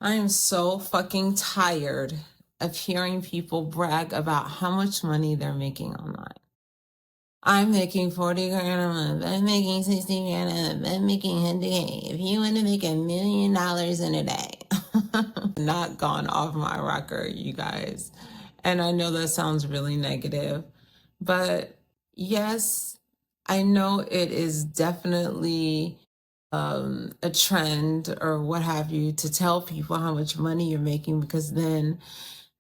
I am so fucking tired of hearing people brag about how much money they're making online. I'm making 40 grand a month. I'm making 60 grand a month. I'm making 100K. If you want to make $1 million in a day. Not gone off my rocker, you guys. And I know that sounds really negative, but yes, I know it is definitely a trend or what have you to tell people how much money you're making, because then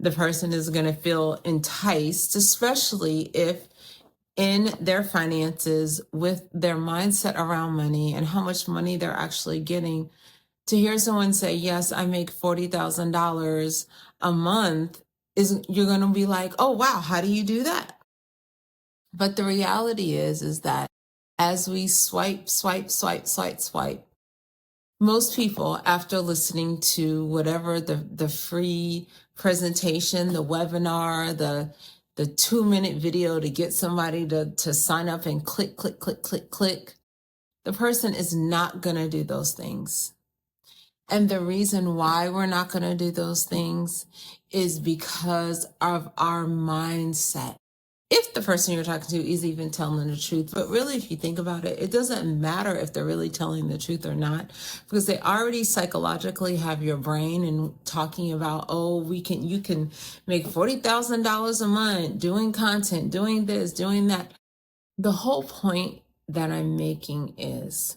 the person is going to feel enticed, especially if in their finances with their mindset around money and how much money they're actually getting, to hear someone say, yes, I make $40,000 a month, you're going to be like, oh, wow, how do you do that? But the reality is that as we swipe, most people, after listening to whatever the free presentation, the webinar, the 2-minute video to get somebody to sign up and click, the person is not going to do those things. And the reason why we're not going to do those things is because of our mindset. If the person you're talking to is even telling the truth, but really, if you think about it, it doesn't matter if they're really telling the truth or not, because they already psychologically have your brain and talking about, oh, you can make $40,000 a month doing content, doing this, doing that. The whole point that I'm making is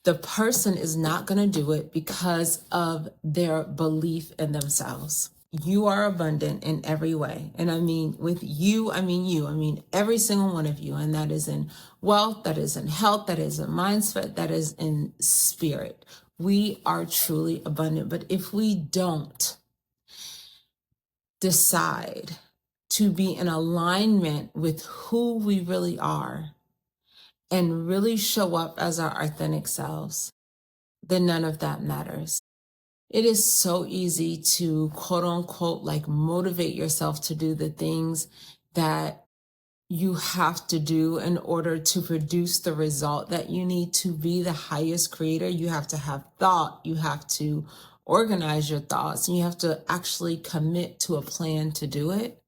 the person is not going to do it because of their belief in themselves. You are abundant in every way. And I mean, with you, I mean every single one of you. And that is in wealth, that is in health, that is in mindset, that is in spirit. We are truly abundant. But if we don't decide to be in alignment with who we really are and really show up as our authentic selves, then none of that matters. It is so easy to quote unquote like motivate yourself to do the things that you have to do in order to produce the result that you need to be the highest creator. You have to have thought, you have to organize your thoughts, and you have to actually commit to a plan to do it.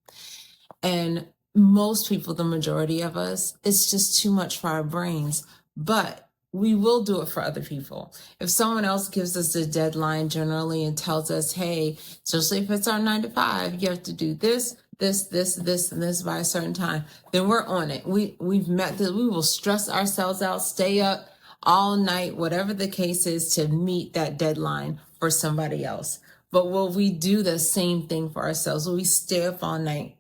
And most people, the majority of us, it's just too much for our brains. But we will do it for other people. If someone else gives us a deadline generally and tells us, hey, especially if it's our 9 to 5, you have to do this, and this by a certain time, then we're on it. We've met this. We will stress ourselves out, stay up all night, whatever the case is, to meet that deadline for somebody else. But will we do the same thing for ourselves? Will we stay up all night?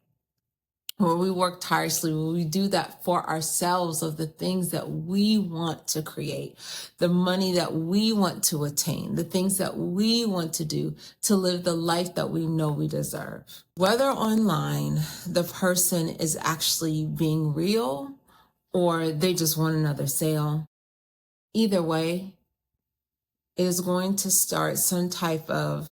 Where we work tirelessly, will we do that for ourselves, of the things that we want to create, the money that we want to attain, the things that we want to do to live the life that we know we deserve? Whether online the person is actually being real or they just want another sale, either way, it is going to start some type of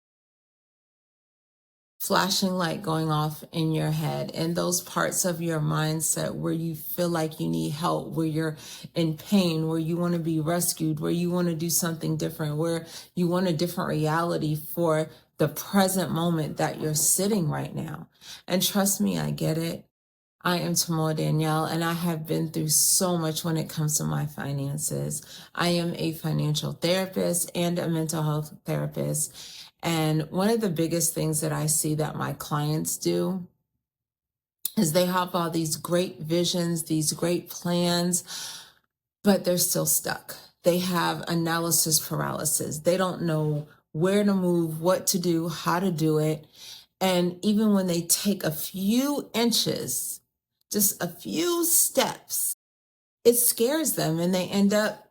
flashing light going off in your head, and those parts of your mindset where you feel like you need help, where you're in pain, where you want to be rescued, where you want to do something different, where you want a different reality for the present moment that you're sitting right now. And trust me, I get it. I am Tamoa Danielle, and I have been through so much when it comes to my finances. I am a financial therapist and a mental health therapist. And one of the biggest things that I see that my clients do is they have all these great visions, these great plans, but they're still stuck. They have analysis paralysis. They don't know where to move, what to do, how to do it. And even when they take a few inches, just a few steps, it scares them and they end up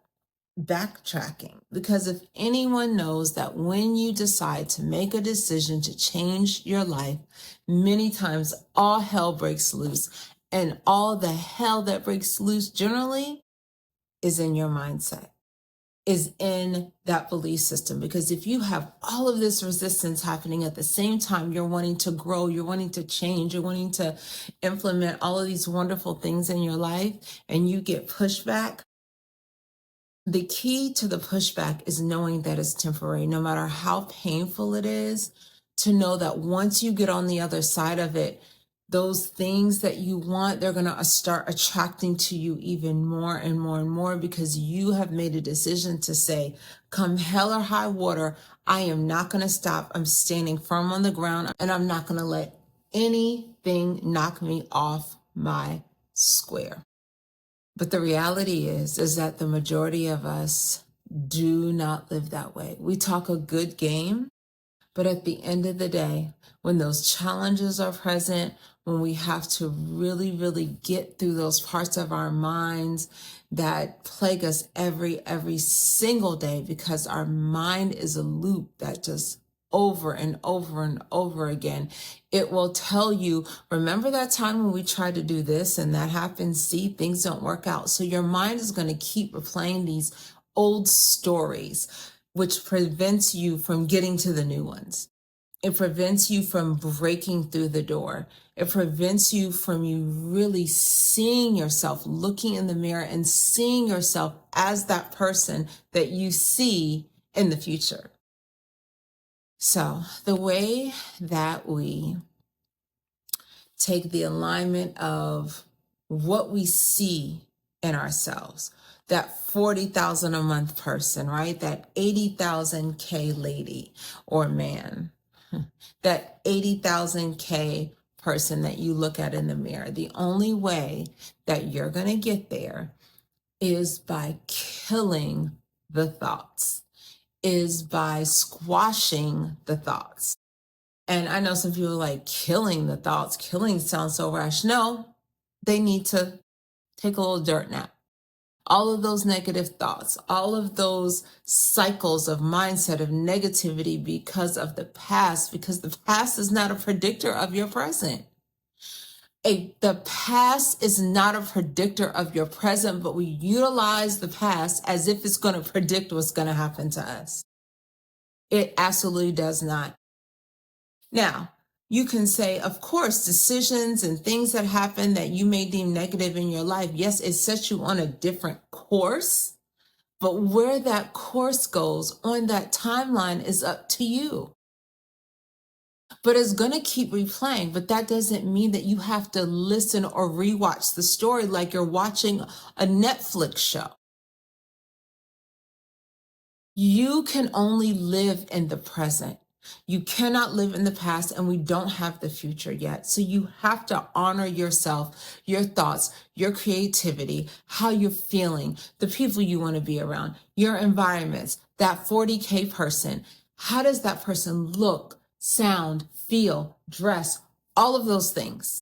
backtracking. Because if anyone knows that when you decide to make a decision to change your life, many times all hell breaks loose, and all the hell that breaks loose generally is in your mindset, is in that belief system. Because if you have all of this resistance happening at the same time, you're wanting to grow, you're wanting to change, you're wanting to implement all of these wonderful things in your life, and you get pushback, The key to the pushback is knowing that it's temporary, no matter how painful it is, to know that once you get on the other side of it, those things that you want, they're going to start attracting to you even more and more and more, because you have made a decision to say, come hell or high water, I am not going to stop. I'm standing firm on the ground, and I'm not going to let anything knock me off my square. But the reality is that the majority of us do not live that way. We talk a good game, but at the end of the day, when those challenges are present, when we have to really, really get through those parts of our minds that plague us every single day, because our mind is a loop that just over and over and over again, it will tell you, remember that time when we tried to do this and that happened? See, things don't work out. So your mind is going to keep replaying these old stories, which prevents you from getting to the new ones. It prevents you from breaking through the door. It prevents you from really seeing yourself, looking in the mirror and seeing yourself as that person that you see in the future. So the way that we take the alignment of what we see in ourselves, that 40,000 a month person, right? That 80,000 K lady or man, that 80,000 K person that you look at in the mirror. The only way that you're going to get there is by killing the thoughts, is by squashing the thoughts. And I know some people are like, killing the thoughts. Killing sounds so rash. No, they need to take a little dirt nap. All of those negative thoughts, all of those cycles of mindset of negativity because of the past, because the past is not a predictor of your present. The past is not a predictor of your present, but we utilize the past as if it's going to predict what's going to happen to us. It absolutely does not. Now, you can say, of course, decisions and things that happen that you may deem negative in your life, yes, it sets you on a different course, but where that course goes on that timeline is up to you. But it's going to keep replaying, but that doesn't mean that you have to listen or rewatch the story like you're watching a Netflix show. You can only live in the present. You cannot live in the past, and we don't have the future yet. So you have to honor yourself, your thoughts, your creativity, how you're feeling, the people you want to be around, your environments, that 40K person. How does that person look, sound, feel, dress, all of those things?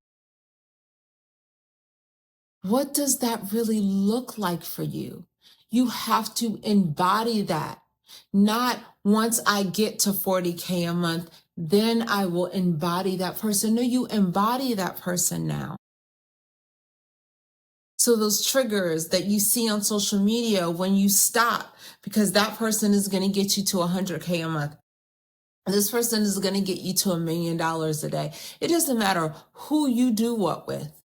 What does that really look like for you? You have to embody that. Not once I get to 40K a month, then I will embody that person. No, you embody that person now. So those triggers that you see on social media, when you stop, because that person is going to get you to 100K a month. This person is going to get you to $1 million a day. It doesn't matter who you do what with.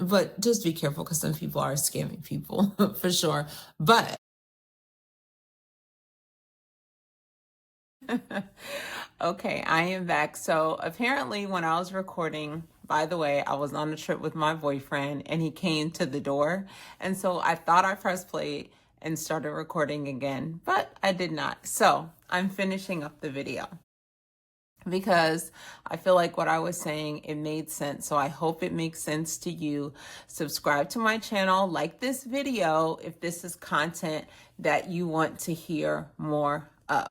But just be careful, because some people are scamming people for sure. But okay, I am back. So apparently when I was recording, by the way, I was on a trip with my boyfriend and he came to the door. And so I thought I pressed play and started recording again, but I did not. So I'm finishing up the video because I feel like what I was saying, it made sense. So I hope it makes sense to you. Subscribe to my channel, like this video if this is content that you want to hear more of.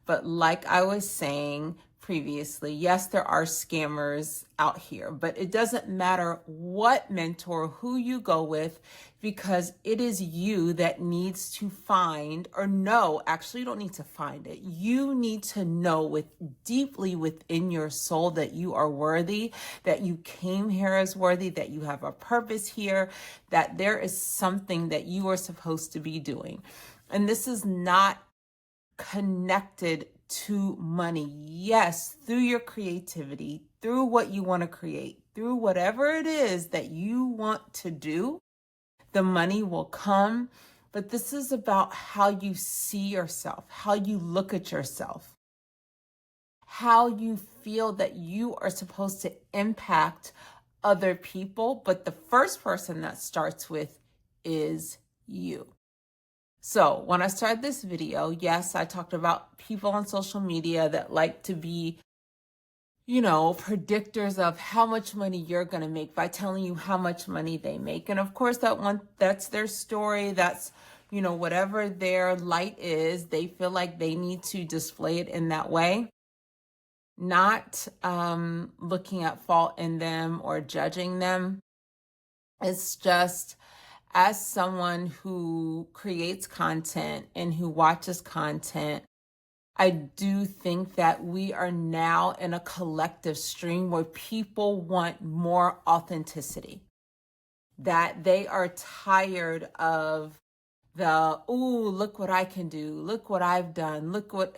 But like I was saying previously, yes, there are scammers out here, but it doesn't matter what mentor, who you go with, because it is you that needs to find or know. Actually, you don't need to find it. You need to know deeply within your soul that you are worthy, that you came here as worthy, that you have a purpose here, that there is something that you are supposed to be doing. And this is not connected to money. Yes, through your creativity, through what you want to create, through whatever it is that you want to do, the money will come, but this is about how you see yourself, how you look at yourself, how you feel that you are supposed to impact other people. But the first person that starts with is you. So when I started this video, yes, I talked about people on social media that like to be, predictors of how much money you're going to make by telling you how much money they make. And of course, that's their story. That's, whatever their light is, they feel like they need to display it in that way. Not looking at fault in them or judging them. It's just, as someone who creates content and who watches content, I do think that we are now in a collective stream where people want more authenticity, that they are tired of the, ooh, look what I can do. Look what I've done. Look what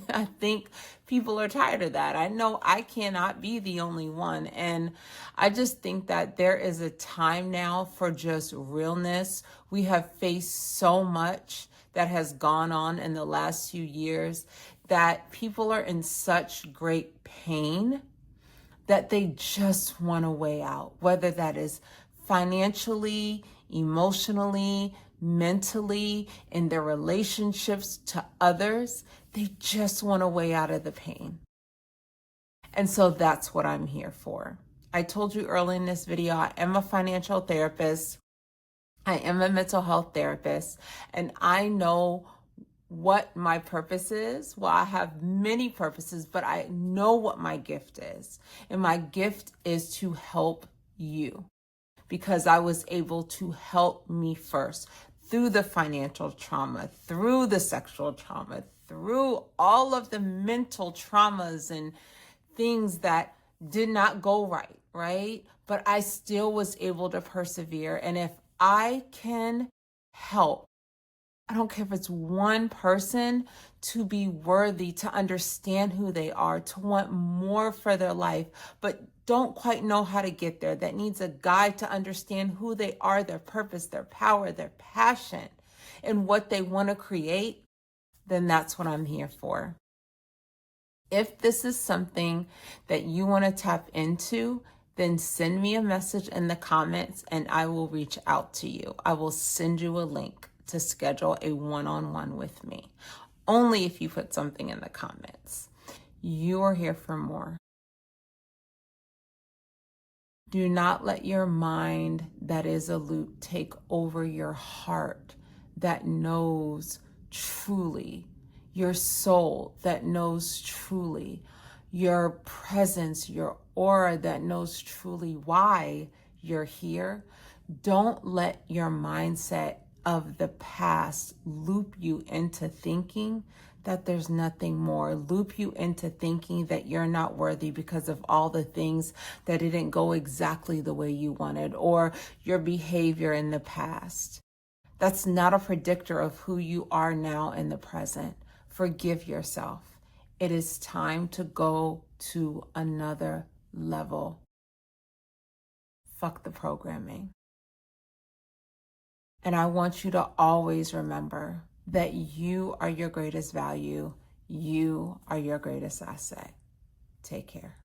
I think people are tired of that. I know I cannot be the only one. And I just think that there is a time now for just realness. We have faced so much that has gone on in the last few years that people are in such great pain that they just want a way out, whether that is financially, emotionally, mentally, in their relationships to others. They just want a way out of the pain. And so that's what I'm here for. I told you early in this video, I am a financial therapist. I am a mental health therapist, and I know what my purpose is. Well, I have many purposes, but I know what my gift is. And my gift is to help you, because I was able to help me first through the financial trauma, through the sexual trauma, through all of the mental traumas and things that did not go right? But I still was able to persevere. And if I can help, I don't care if it's one person, to be worthy, to understand who they are, to want more for their life, but don't quite know how to get there, that needs a guide to understand who they are, their purpose, their power, their passion, and what they want to create, then that's what I'm here for. If this is something that you want to tap into, then send me a message in the comments and I will reach out to you. I will send you a link to schedule a one-on-one with me. Only if you put something in the comments. You are here for more. Do not let your mind that is a loop take over your heart that knows truly, your soul that knows truly, your presence, your aura that knows truly why you're here. Don't let your mindset of the past loop you into thinking that there's nothing more, loop you into thinking that you're not worthy because of all the things that didn't go exactly the way you wanted, or your behavior in the past. That's not a predictor of who you are now in the present. Forgive yourself. It is time to go to another level. Fuck the programming. And I want you to always remember that you are your greatest value. You are your greatest asset. Take care.